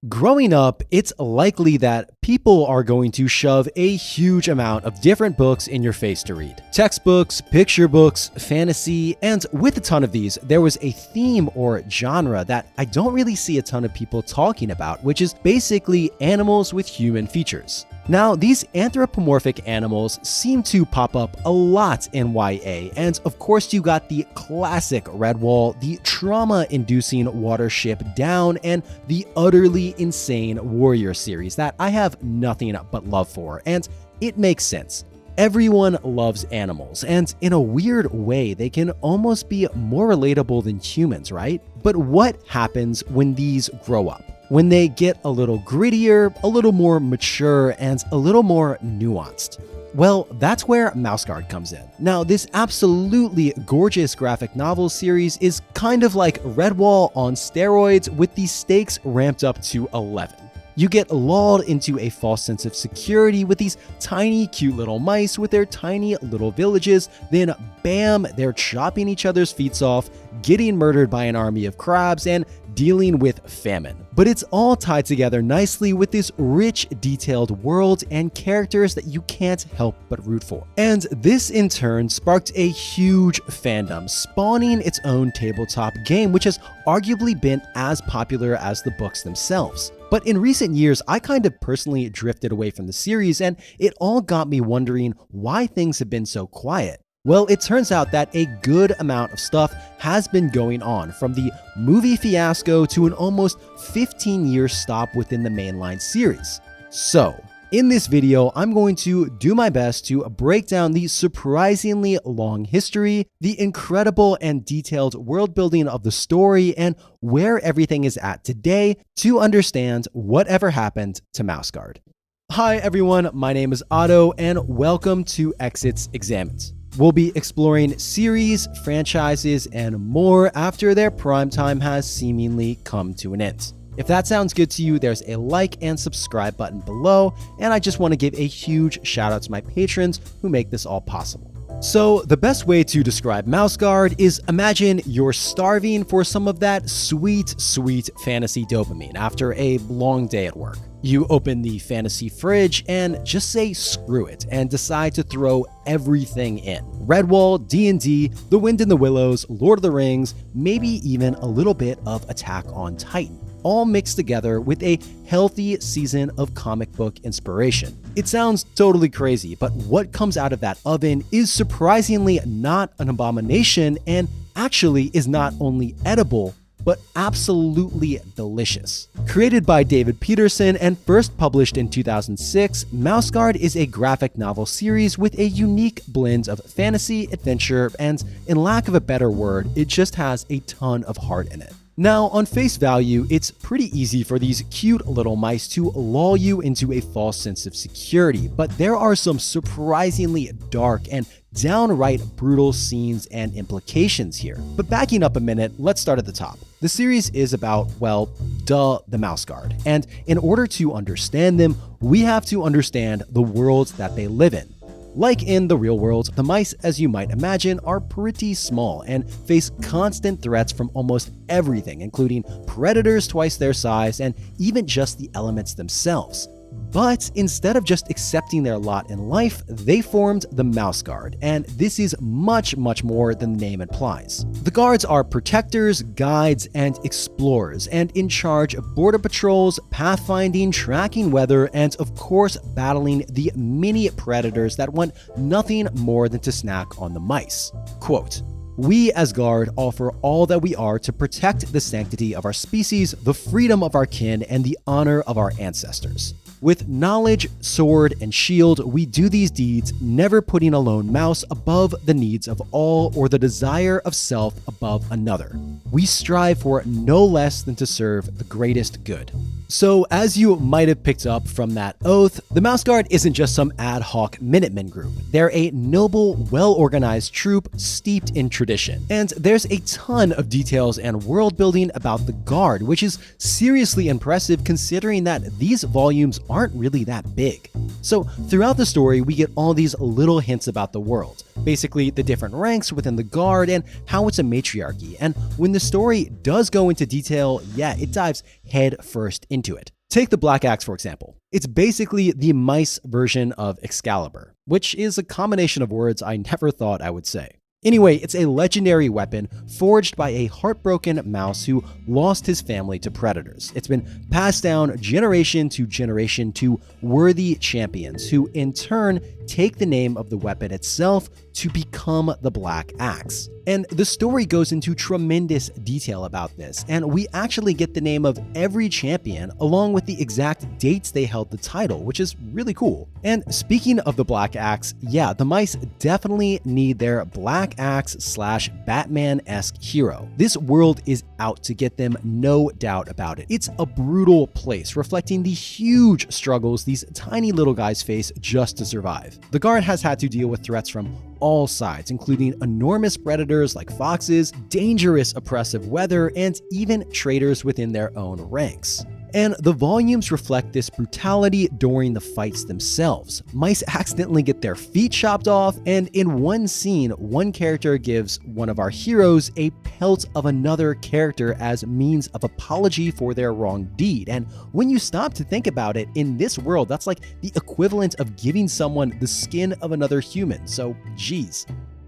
Growing up, it's likely that people are going to shove a huge amount of different books in your face to read. Textbooks, picture books, fantasy, and with a ton of these, there was a theme or genre that I don't really see a ton of people talking about, which is basically animals with human features. Now, these anthropomorphic animals seem to pop up a lot in YA, and of course you got the classic Redwall, the trauma-inducing Watership Down, and the utterly insane Warrior series that I have nothing but love for, and it makes sense. Everyone loves animals, and in a weird way, they can almost be more relatable than humans, right? But what happens when these grow up? When they get a little grittier, a little more mature, and a little more nuanced? Well, that's where MouseGuard comes in. Now, this absolutely gorgeous graphic novel series is kind of like Redwall on steroids with the stakes ramped up to 11. You get lulled into a false sense of security with these tiny, cute little mice with their tiny little villages, then bam, they're chopping each other's feet off, getting murdered by an army of crabs, and dealing with famine. But it's all tied together nicely with this rich, detailed world and characters that you can't help but root for. And this in turn sparked a huge fandom, spawning its own tabletop game, which has arguably been as popular as the books themselves. But in recent years, I kind of personally drifted away from the series, and it all got me wondering why things have been so quiet. Well, it turns out that a good amount of stuff has been going on, from the movie fiasco to an almost 15-year stop within the mainline series. So, in this video, I'm going to do my best to break down the surprisingly long history, the incredible and detailed world building of the story, and where everything is at today to understand whatever happened to MouseGuard. Hi everyone, my name is Otto, and welcome to Exits Examined. We'll be exploring series, franchises, and more after their prime time has seemingly come to an end. If that sounds good to you, there's a like and subscribe button below, and I just want to give a huge shout out to my patrons who make this all possible. So the best way to describe MouseGuard is imagine you're starving for some of that sweet, sweet fantasy dopamine after a long day at work. You open the fantasy fridge and just say screw it and decide to throw everything in. Redwall, D&D, The Wind in the Willows, Lord of the Rings, maybe even a little bit of Attack on Titan, all mixed together with a healthy season of comic book inspiration. It sounds totally crazy, but what comes out of that oven is surprisingly not an abomination and actually is not only edible, but absolutely delicious. Created by David Peterson and first published in 2006, MouseGuard is a graphic novel series with a unique blend of fantasy, adventure, and in lack of a better word, it just has a ton of heart in it. Now, on face value, it's pretty easy for these cute little mice to lull you into a false sense of security, but there are some surprisingly dark and downright brutal scenes and implications here. But backing up a minute, let's start at the top. The series is about, well, the MouseGuard, and in order to understand them, we have to understand the world that they live in. Like in the real world, the mice, as you might imagine, are pretty small and face constant threats from almost everything, including predators twice their size and even just the elements themselves. But instead of just accepting their lot in life, they formed the MouseGuard, and this is much, much more than the name implies. The guards are protectors, guides, and explorers, and in charge of border patrols, pathfinding, tracking weather, and of course battling the many predators that want nothing more than to snack on the mice. Quote, "We as Guard offer all that we are to protect the sanctity of our species, the freedom of our kin, and the honor of our ancestors. With knowledge, sword, and shield, we do these deeds, never putting a lone mouse above the needs of all or the desire of self above another. We strive for no less than to serve the greatest good." So, as you might have picked up from that oath, the MouseGuard isn't just some ad hoc Minutemen group. They're a noble, well-organized troop steeped in tradition. And there's a ton of details and world building about the Guard, which is seriously impressive considering that these volumes aren't really that big. So, throughout the story, we get all these little hints about the world. Basically, the different ranks within the Guard and how it's a matriarchy. And when the story does go into detail, yeah, it dives head first into into it. Take the Black Axe, for example. It's basically the mice version of Excalibur, which is a combination of words I never thought I would say. Anyway, it's a legendary weapon forged by a heartbroken mouse who lost his family to predators. It's been passed down generation to worthy champions who in turn take the name of the weapon itself to become the Black Axe. And the story goes into tremendous detail about this, and we actually get the name of every champion along with the exact dates they held the title, which is really cool. And speaking of the Black Axe, yeah, the mice definitely need their Black Axe/Batman-esque hero. This world is out to get them, no doubt about it. It's a brutal place, reflecting the huge struggles these tiny little guys face just to survive. The guard has had to deal with threats from all sides, including enormous predators like foxes, dangerous oppressive weather, and even traitors within their own ranks. And the volumes reflect this brutality during the fights themselves. Mice accidentally get their feet chopped off, and in one scene, one character gives one of our heroes a pelt of another character as means of apology for their wrong deed. And when you stop to think about it, in this world, that's like the equivalent of giving someone the skin of another human, so geez.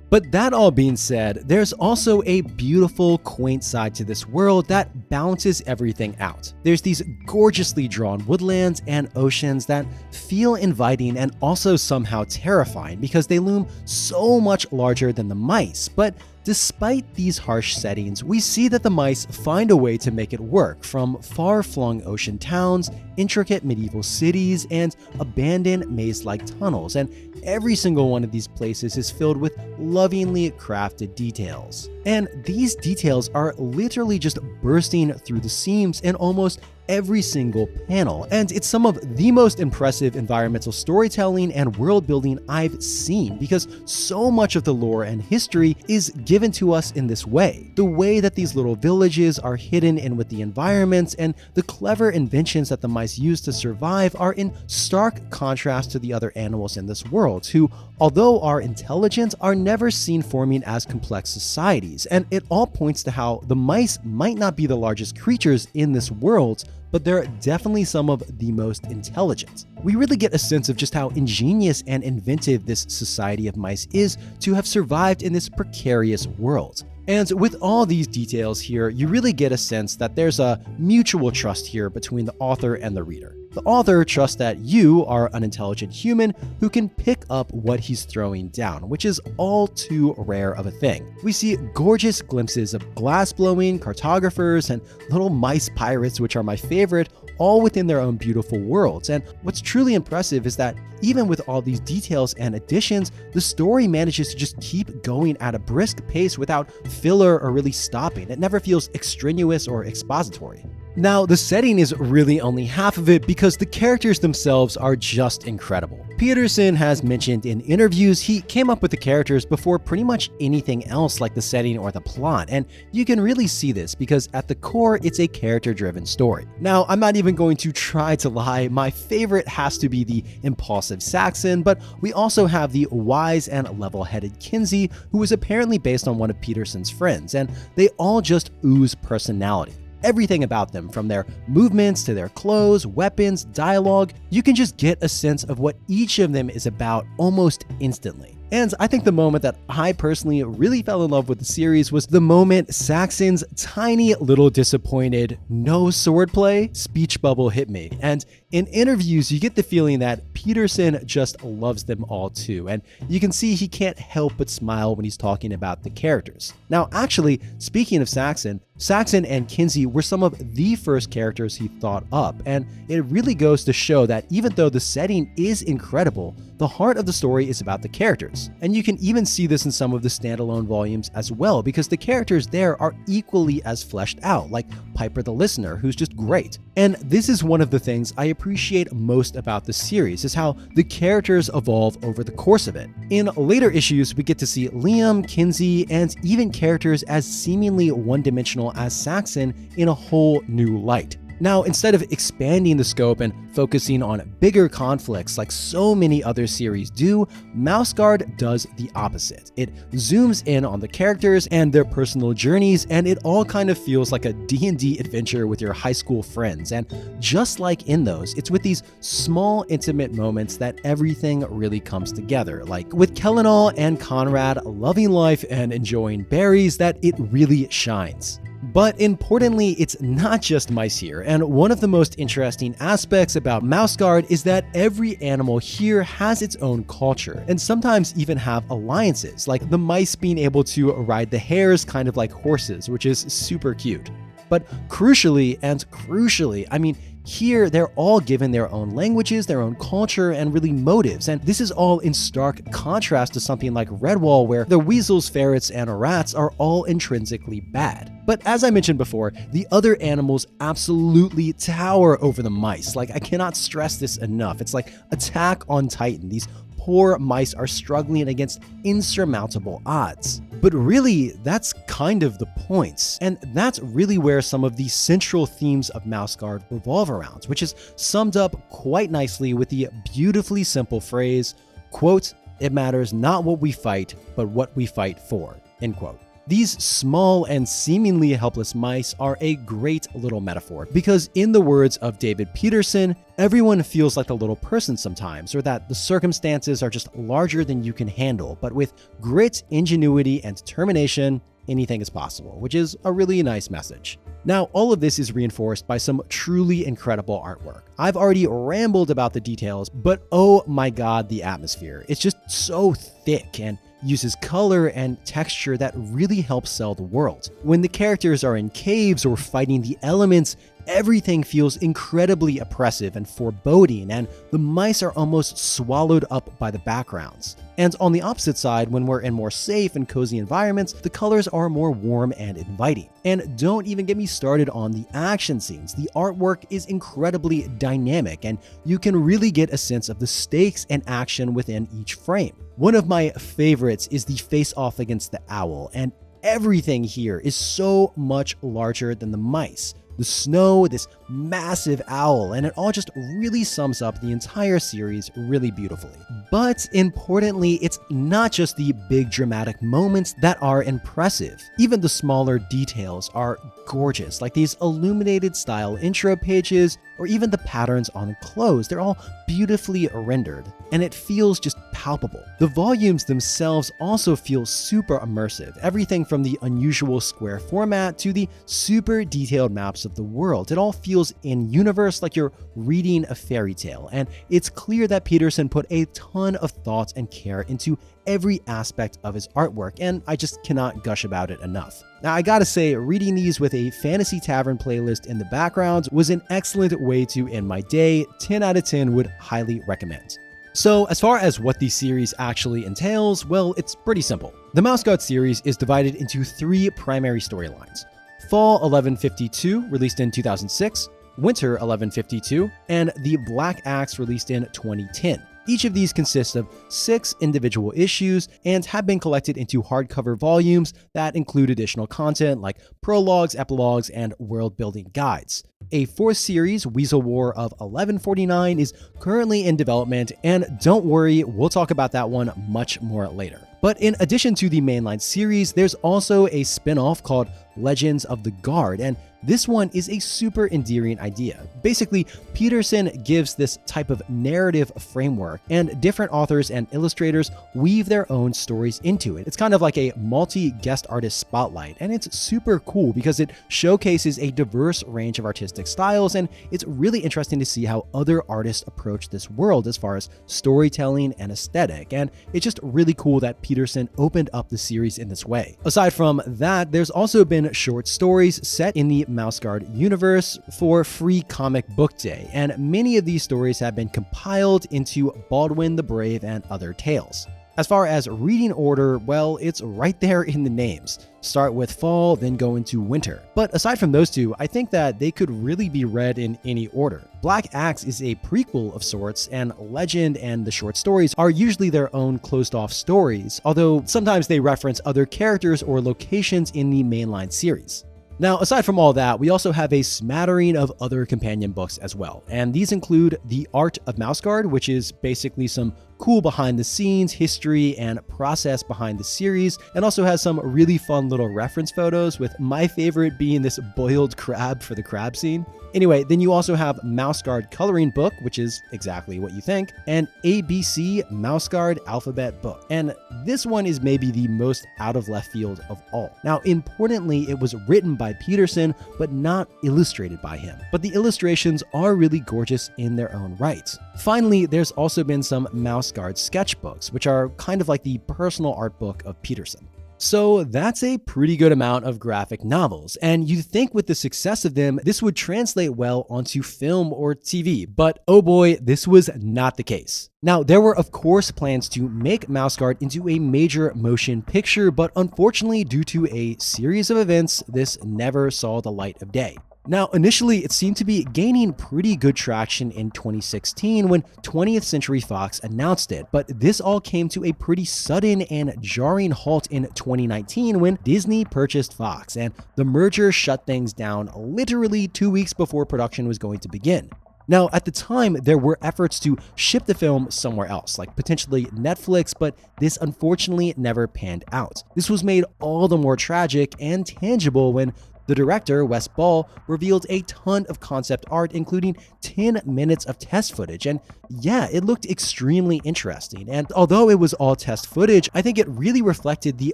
But that all being said, there's also a beautiful, quaint side to this world that balances everything out. There's these gorgeously drawn woodlands and oceans that feel inviting and also somehow terrifying because they loom so much larger than the mice. But despite these harsh settings, we see that the mice find a way to make it work, from far-flung ocean towns, intricate medieval cities, and abandoned maze-like tunnels, and every single one of these places is filled with lovingly crafted details. And these details are literally just bursting through the seams in almost every single panel, and it's some of the most impressive environmental storytelling and world building I've seen, because so much of the lore and history is given to us in this way. The way that these little villages are hidden in with the environments and the clever inventions that the mice use to survive are in stark contrast to the other animals in this world, who, although are intelligent, are never seen forming as complex societies. And it all points to how the mice might not be the largest creatures in this world, but they're definitely some of the most intelligent. We really get a sense of just how ingenious and inventive this society of mice is to have survived in this precarious world. And with all these details here, you really get a sense that there's a mutual trust here between the author and the reader. The author trusts that you are an intelligent human who can pick up what he's throwing down, which is all too rare of a thing. We see gorgeous glimpses of glass-blowing cartographers and little mice pirates, which are my favorite, all within their own beautiful worlds. And what's truly impressive is that even with all these details and additions, the story manages to just keep going at a brisk pace without filler or really stopping. It never feels extraneous or expository. Now, the setting is really only half of it because the characters themselves are just incredible. Peterson has mentioned in interviews he came up with the characters before pretty much anything else like the setting or the plot, and you can really see this because at the core, it's a character-driven story. Now, I'm not even going to try to lie, my favorite has to be the impulsive Saxon, but we also have the wise and level-headed Kinsey, who is apparently based on one of Peterson's friends, and they all just ooze personality. Everything about them, from their movements to their clothes, weapons, dialogue, you can just get a sense of what each of them is about almost instantly. And I think the moment that I personally really fell in love with the series was the moment Saxon's tiny little disappointed no swordplay speech bubble hit me. And in interviews, you get the feeling that Peterson just loves them all too. And you can see he can't help but smile when he's talking about the characters. Now, actually, speaking of Saxon and Kinsey were some of the first characters he thought up. And it really goes to show that even though the setting is incredible, the heart of the story is about the characters. And you can even see this in some of the standalone volumes as well, because the characters there are equally as fleshed out, like Piper the Listener, who's just great. And this is one of the things I appreciate most about the series, is how the characters evolve over the course of it. In later issues, we get to see Liam, Kinsey, and even characters as seemingly one-dimensional as Saxon in a whole new light. Now, instead of expanding the scope and focusing on bigger conflicts like so many other series do, Mouse Guard does the opposite. It zooms in on the characters and their personal journeys, and it all kind of feels like a D&D adventure with your high school friends. And just like in those, it's with these small, intimate moments that everything really comes together. Like with Kellenall and Conrad loving life and enjoying berries, that it really shines. But importantly, it's not just mice here, and one of the most interesting aspects about Mouse Guard is that every animal here has its own culture, and sometimes even have alliances, like the mice being able to ride the hares kind of like horses, which is super cute. But crucially, I mean, here, they're all given their own languages, their own culture, and really motives, and this is all in stark contrast to something like Redwall, where the weasels, ferrets, and rats are all intrinsically bad. But as I mentioned before, the other animals absolutely tower over the mice. Like, I cannot stress this enough. It's like Attack on Titan. These poor mice are struggling against insurmountable odds. But really, that's kind of the point. And that's really where some of the central themes of Mouse Guard revolve around, which is summed up quite nicely with the beautifully simple phrase, quote, "It matters not what we fight, but what we fight for," end quote. These small and seemingly helpless mice are a great little metaphor, because in the words of David Peterson, everyone feels like a little person sometimes, or that the circumstances are just larger than you can handle, but with grit, ingenuity, and determination, anything is possible, which is a really nice message. Now, all of this is reinforced by some truly incredible artwork. I've already rambled about the details, but oh my god, the atmosphere. It's just so thick and uses color and texture that really helps sell the world. When the characters are in caves or fighting the elements, everything feels incredibly oppressive and foreboding, and the mice are almost swallowed up by the backgrounds. And on the opposite side, when we're in more safe and cozy environments, the colors are more warm and inviting. And don't even get me started on the action scenes. The artwork is incredibly dynamic, and you can really get a sense of the stakes and action within each frame. One of my favorites is the face-off against the owl, and everything here is so much larger than the mice. The snow, this massive owl, and it all just really sums up the entire series really beautifully. But importantly, it's not just the big dramatic moments that are impressive. Even the smaller details are gorgeous, like these illuminated style intro pages, or even the patterns on clothes. They're all beautifully rendered, and it feels just palpable. The volumes themselves also feel super immersive. Everything from the unusual square format to the super detailed maps of the world. It all feels in-universe, like you're reading a fairy tale, and it's clear that Peterson put a ton of thought and care into every aspect of his artwork, and I just cannot gush about it enough. Now, I gotta say, reading these with a Fantasy Tavern playlist in the background was an excellent way to end my day. 10 out of 10 would highly recommend. So, as far as what the series actually entails, well, it's pretty simple. The Mouse Guard series is divided into 3 primary storylines. Fall 1152, released in 2006, Winter 1152, and The Black Axe, released in 2010. Each of these consists of 6 individual issues and have been collected into hardcover volumes that include additional content like prologues, epilogues, and world-building guides. A 4th series, Weasel War of 1149, is currently in development, and don't worry, we'll talk about that one much more later. But in addition to the mainline series, there's also a spin-off called Legends of the Guard, and this one is a super endearing idea. Basically, Peterson gives this type of narrative framework, and different authors and illustrators weave their own stories into it. It's kind of like a multi-guest artist spotlight, and it's super cool because it showcases a diverse range of artistic styles, and it's really interesting to see how other artists approach this world as far as storytelling and aesthetic, and it's just really cool that Peterson opened up the series in this way. Aside from that, there's also been short stories set in the Mouse Guard universe for Free Comic Book Day, and many of these stories have been compiled into Baldwin the Brave and Other Tales. As far as reading order, well, it's right there in the names. Start with fall, then go into winter. But aside from those two, I think that they could really be read in any order. Black Axe is a prequel of sorts, and Legend and the short stories are usually their own closed-off stories, although sometimes they reference other characters or locations in the mainline series. Now, aside from all that, we also have a smattering of other companion books as well, and these include The Art of Mouseguard, which is basically some cool behind the scenes history and process behind the series, and also has some really fun little reference photos, with my favorite being this boiled crab for the crab scene. Anyway, then you also have Mouseguard Coloring Book, which is exactly what you think, and ABC Mouseguard Alphabet Book. And this one is maybe the most out of left field of all. Now, importantly, it was written by Peterson, but not illustrated by him. But the illustrations are really gorgeous in their own right. Finally, there's also been some Mouseguard sketchbooks, which are kind of like the personal art book of Peterson. So that's a pretty good amount of graphic novels, and you'd think with the success of them, this would translate well onto film or TV, but oh boy, this was not the case. Now, there were of course plans to make Mouseguard into a major motion picture, but unfortunately, due to a series of events, this never saw the light of day. Now, initially, it seemed to be gaining pretty good traction in 2016 when 20th Century Fox announced it, but this all came to a pretty sudden and jarring halt in 2019 when Disney purchased Fox, and the merger shut things down literally 2 weeks before production was going to begin. Now, at the time, there were efforts to ship the film somewhere else, like potentially Netflix, but this unfortunately never panned out. This was made all the more tragic and tangible when the director, Wes Ball, revealed a ton of concept art, including 10 minutes of test footage, and yeah, it looked extremely interesting. And although it was all test footage, I think it really reflected the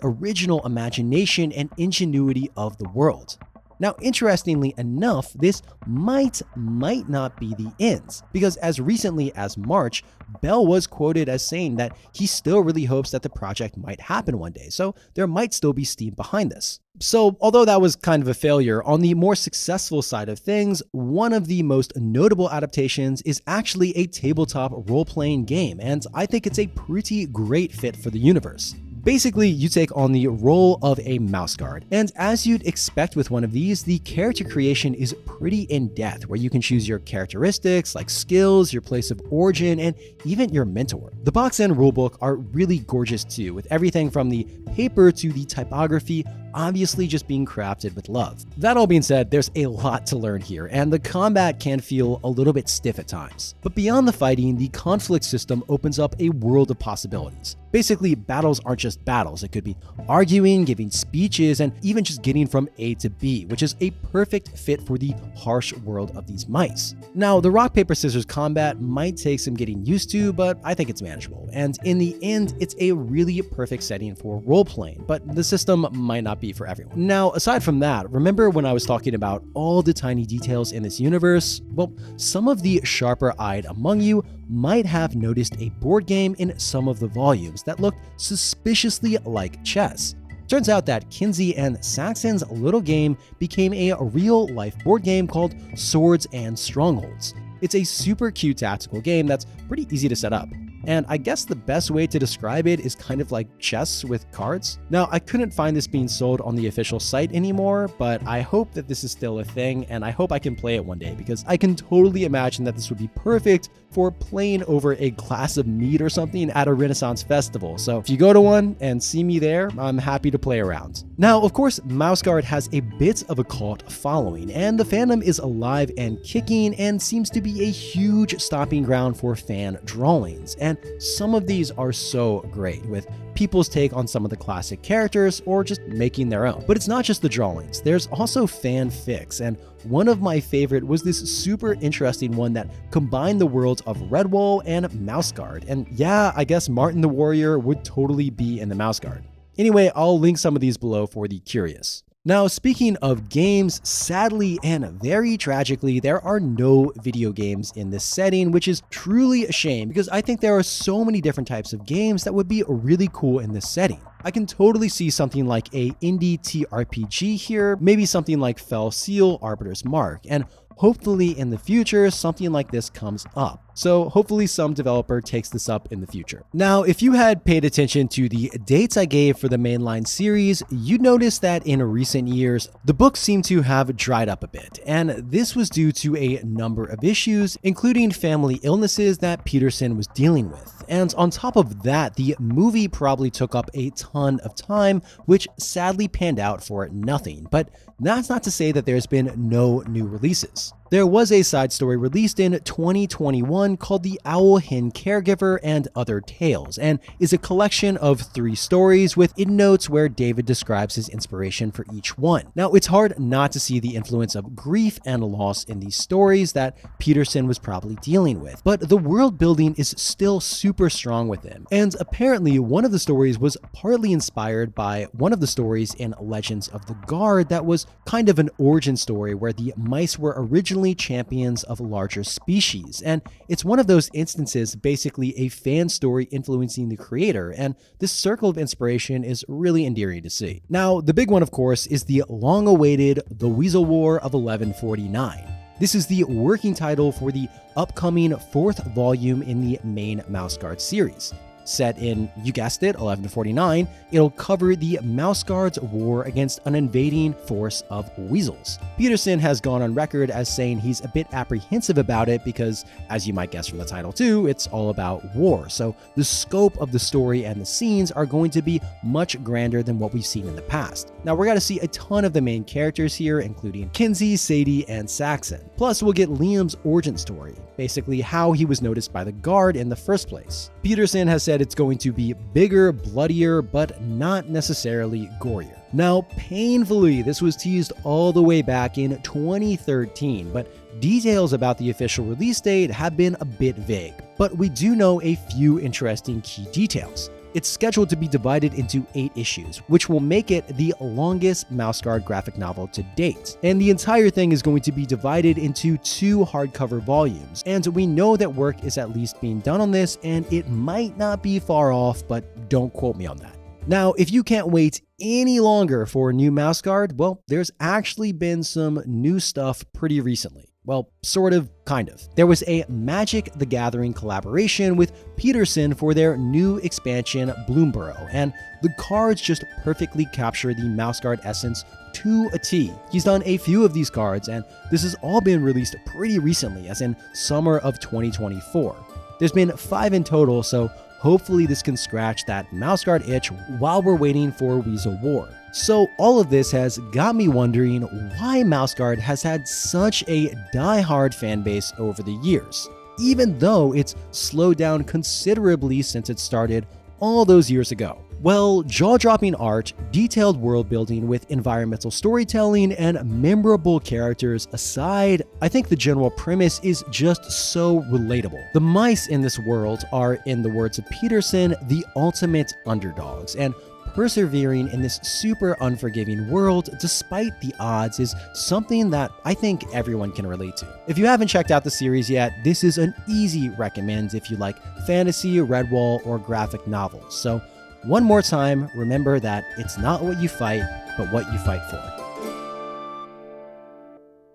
original imagination and ingenuity of the world. Now, interestingly enough, this might not be the end, because as recently as March, Bell was quoted as saying that he still really hopes that the project might happen one day, so there might still be steam behind this. So, although that was kind of a failure, on the more successful side of things, one of the most notable adaptations is actually a tabletop role-playing game, and I think it's a pretty great fit for the universe. Basically, you take on the role of a Mouseguard, and as you'd expect with one of these, the character creation is pretty in-depth, where you can choose your characteristics, like skills, your place of origin, and even your mentor. The box and rulebook are really gorgeous too, with everything from the paper to the typography obviously just being crafted with love. That all being said, there's a lot to learn here, and the combat can feel a little bit stiff at times. But beyond the fighting, the conflict system opens up a world of possibilities. Basically, battles aren't just battles. It could be arguing, giving speeches, and even just getting from A to B, which is a perfect fit for the harsh world of these mice. Now, the rock, paper, scissors combat might take some getting used to, but I think it's manageable. And in the end, it's a really perfect setting for role-playing, but the system might not be for everyone. Now, aside from that, remember when I was talking about all the tiny details in this universe? Well, some of the sharper-eyed among you might have noticed a board game in some of the volumes that looked suspiciously like chess. Turns out that Kinsey and Saxon's little game became a real-life board game called Swords and Strongholds. It's a super cute tactical game that's pretty easy to set up. And I guess the best way to describe it is kind of like chess with cards. Now, I couldn't find this being sold on the official site anymore, but I hope that this is still a thing, and I hope I can play it one day, because I can totally imagine that this would be perfect for playing over a glass of mead or something at a Renaissance festival. So if you go to one and see me there, I'm happy to play around. Now, of course, Mouseguard has a bit of a cult following, and the fandom is alive and kicking and seems to be a huge stomping ground for fan drawings. And some of these are so great, with people's take on some of the classic characters or just making their own. But it's not just the drawings, there's also fanfics, and one of my favorite was this super interesting one that combined the worlds of Redwall and Mouseguard. And yeah, I guess Martin the Warrior would totally be in the Mouseguard. Anyway, I'll link some of these below for the curious. Now, speaking of games, sadly and very tragically, there are no video games in this setting, which is truly a shame because I think there are so many different types of games that would be really cool in this setting. I can totally see something like a indie TRPG here, maybe something like Fell Seal, Arbiter's Mark, and hopefully in the future, something like this comes up. So hopefully some developer takes this up in the future. Now, if you had paid attention to the dates I gave for the mainline series, you'd notice that in recent years, the books seem to have dried up a bit. And this was due to a number of issues, including family illnesses that Peterson was dealing with. And on top of that, the movie probably took up a ton of time, which sadly panned out for nothing. But That's not to say that there's been no new releases. There was a side story released in 2021 called The Owl Hen Caregiver and Other Tales, and is a collection of 3 stories with endnotes where David describes his inspiration for each one. Now, it's hard not to see the influence of grief and loss in these stories that Peterson was probably dealing with, but the world building is still super strong with him, and apparently one of the stories was partly inspired by one of the stories in Legends of the Guard that was kind of an origin story where the mice were originally champions of larger species, and it's one of those instances, basically a fan story influencing the creator, and this circle of inspiration is really endearing to see. Now, the big one, of course, is the long-awaited The Weasel War of 1149. This is the working title for the upcoming 4th volume in the main Mouse Guard series. Set in, you guessed it, 1149, it'll cover the Mouse Guard's war against an invading force of weasels. Peterson has gone on record as saying he's a bit apprehensive about it because, as you might guess from the title too, it's all about war. So the scope of the story and the scenes are going to be much grander than what we've seen in the past. Now, we're going to see a ton of the main characters here, including Kinsey, Sadie, and Saxon. Plus, we'll get Liam's origin story, basically how he was noticed by the Guard in the first place. Peterson has said it's going to be bigger, bloodier, but not necessarily gorier. Now, painfully, this was teased all the way back in 2013, but details about the official release date have been a bit vague. But we do know a few interesting key details. It's scheduled to be divided into 8 issues, which will make it the longest Mouse Guard graphic novel to date. And the entire thing is going to be divided into 2 hardcover volumes. And we know that work is at least being done on this, and it might not be far off, but don't quote me on that. Now, if you can't wait any longer for a new Mouse Guard, well, there's actually been some new stuff pretty recently. Well, sort of, kind of. There was a Magic the Gathering collaboration with Peterson for their new expansion, Bloomburrow, and the cards just perfectly capture the Mouse Guard essence to a T. He's done a few of these cards, and this has all been released pretty recently, as in summer of 2024. There's been 5 in total, so hopefully this can scratch that Mouse Guard itch while we're waiting for Weasel War. So all of this has got me wondering why Mouse Guard has had such a die-hard fan base over the years, even though it's slowed down considerably since it started all those years ago. Well, jaw-dropping art, detailed world building with environmental storytelling, and memorable characters aside, I think the general premise is just so relatable. The mice in this world are, in the words of Peterson, the ultimate underdogs, and persevering in this super unforgiving world despite the odds is something that I think everyone can relate to. If you haven't checked out the series yet, this is an easy recommend if you like fantasy, Redwall, or graphic novels. So one more time, remember that it's not what you fight, but what you fight for.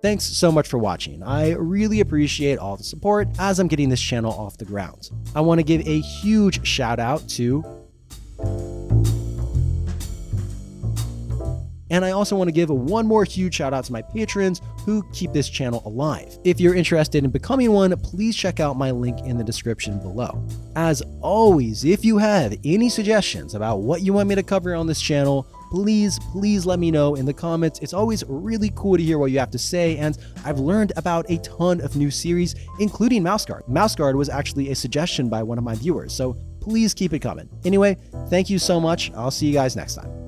Thanks so much for watching. I really appreciate all the support as I'm getting this channel off the ground. I want to give a huge shout out to And I also want to give one more huge shout out to my patrons who keep this channel alive. If you're interested in becoming one, please check out my link in the description below. As always, if you have any suggestions about what you want me to cover on this channel, please let me know in the comments. It's always really cool to hear what you have to say, and I've learned about a ton of new series, including Mouse Guard. Mouse Guard was actually a suggestion by one of my viewers, so please keep it coming. Anyway, thank you so much. I'll see you guys next time.